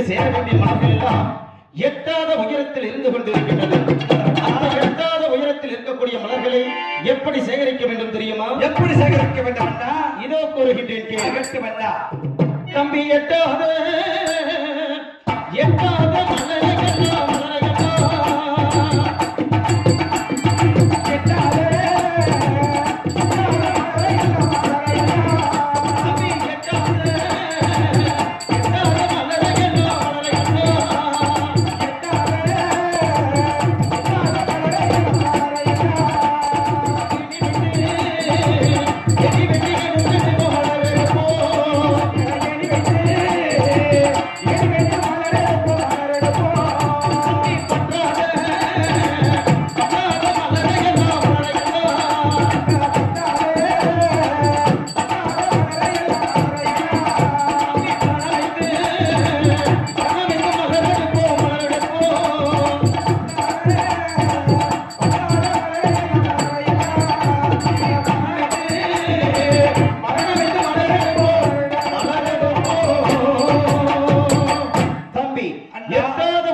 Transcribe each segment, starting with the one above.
சேர வேண்டிய மலர்கள் எல்லாம் எட்டாத உயரத்தில் இருந்து கொண்டிருக்கின்றது. அந்த எட்டாத உயரத்தில் இருக்கக்கூடிய மலர்களை எப்படி சேகரிக்க வேண்டும் தெரியுமா? எப்படி சேகரிக்க வேண்டும்? இதோ கூறுகின்றேன் கேட்க. தம்பி எட்டாத எட்டாத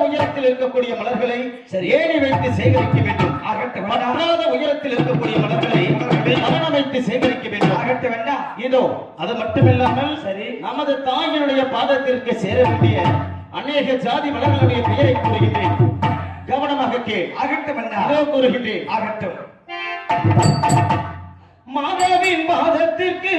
மலர்கள் இருக்கக்கூடிய மலர்களை ஏணி வைத்து சேகரிக்க வேண்டும். பற்றாத உயரத்தில் இருக்கக்கூடிய மலர்களை மரணம் வைத்து சேகரிக்க வேண்டும். இதோ அது மட்டுமில்லாமல் சரி நமது தாயினுடைய பாதத்திற்கு சேர வேண்டிய அநேக ஜாதி மலர்களுடைய பெயரை கூறுகின்றேன். கவனமாக கேள். இதோ கூறுகின்றேன். மாதவின் பாதத்திற்கு